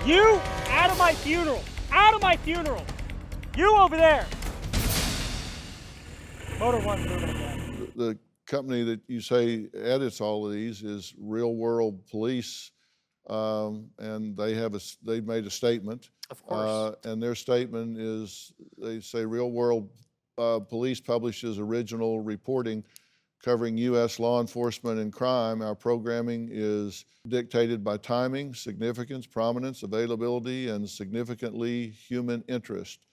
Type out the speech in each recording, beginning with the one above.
You out of my funeral. Out of my funeral. You over there. Motor one's moving again. The company that you say edits all of these is Real World Police, and they've made a statement. Of course. And their statement is, they say Real World Police publishes original reporting covering U.S. law enforcement and crime. Our programming is dictated by timing, significance, prominence, availability, and significantly human interest.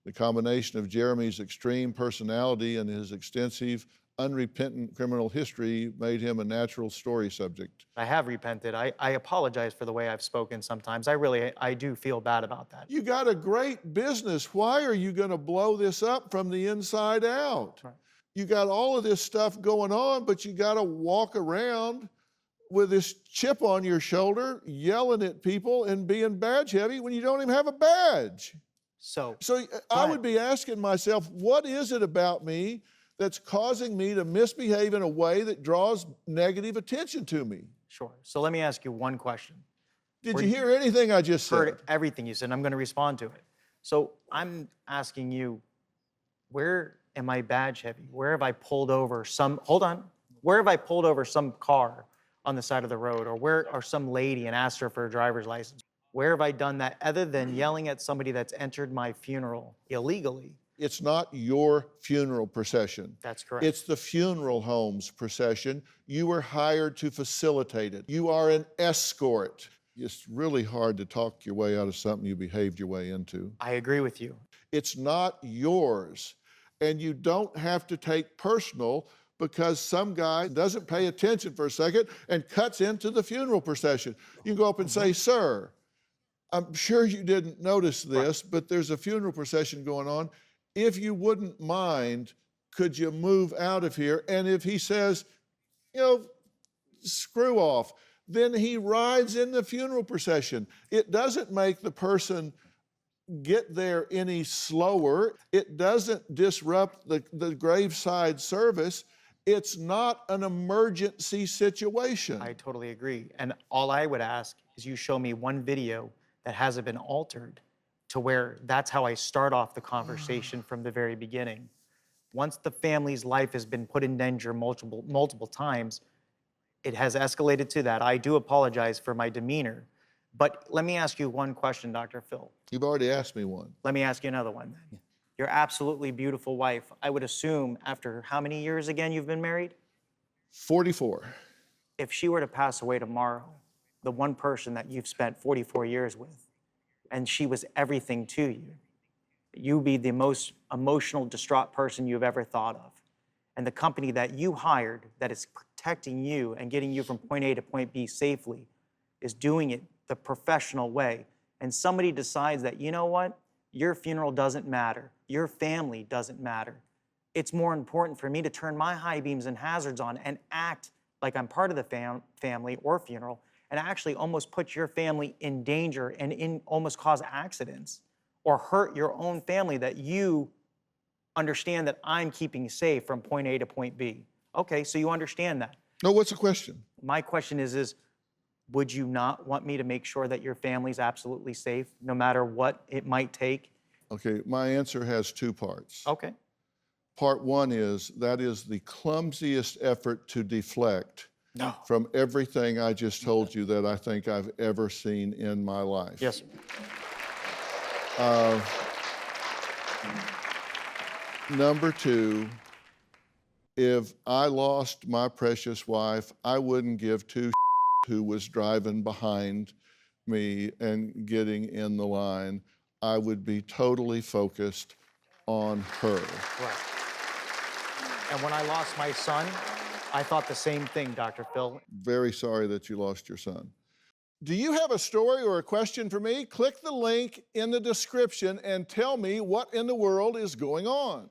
The combination of Jeremy's extreme personality and his extensive, unrepentant criminal history made him a natural story subject. I have repented. I apologize for the way I've spoken sometimes. I do feel bad about that. You got a great business. Why are you going to blow this up from the inside out? Right. You got all of this stuff going on, but you got to walk around with this chip on your shoulder, yelling at people and being badge heavy when you don't even have a badge. So I would be asking myself, what is it about me that's causing me to misbehave in a way that draws negative attention to me? Sure. So let me ask you one question. Did you hear anything I just said? Heard everything you said. I'm going to respond to it. So I'm asking you, where am I badge heavy? Where have I pulled over where have I pulled over some car on the side of the road, or some lady and asked her for a driver's license? Where have I done that other than yelling at somebody that's entered my funeral illegally? It's not your funeral procession. That's correct. It's the funeral home's procession. You were hired to facilitate it. You are an escort. It's really hard to talk your way out of something you behaved your way into. I agree with you. It's not yours. And you don't have to take personal because some guy doesn't pay attention for a second and cuts into the funeral procession. You can go up and say, "Sir, I'm sure you didn't notice this, but there's a funeral procession going on. If you wouldn't mind, could you move out of here?" And if he says, screw off, then he rides in the funeral procession. It doesn't make the person get there any slower. It doesn't disrupt the graveside service. It's not an emergency situation. I totally agree. And all I would ask is you show me one video that hasn't been altered to where that's how I start off the conversation from the very beginning. Once the family's life has been put in danger multiple times, it has escalated to that. I do apologize for my demeanor. But let me ask you one question, Dr. Phil. You've already asked me one. Let me ask you another one then. Your absolutely beautiful wife, I would assume after how many years again you've been married? 44. If she were to pass away tomorrow, the one person that you've spent 44 years with, and she was everything to you, you'd be the most emotional, distraught person you've ever thought of. And the company that you hired that is protecting you and getting you from point A to point B safely is doing it the professional way. And somebody decides that, you know what? Your funeral doesn't matter. Your family doesn't matter. It's more important for me to turn my high beams and hazards on and act like I'm part of the family or funeral and actually almost put your family in danger and almost cause accidents or hurt your own family that you understand that I'm keeping safe from point A to point B. Okay, so you understand that. No, what's the question? My question is would you not want me to make sure that your family's absolutely safe no matter what it might take? Okay, my answer has two parts. Okay. Part one is that is the clumsiest effort to deflect from everything I just told you that I think I've ever seen in my life. Yes, sir. Number two, if I lost my precious wife, I wouldn't give two who was driving behind me and getting in the line. I would be totally focused on her. Right. And when I lost my son, I thought the same thing, Dr. Phil. Very sorry that you lost your son. Do you have a story or a question for me? Click the link in the description and tell me what in the world is going on.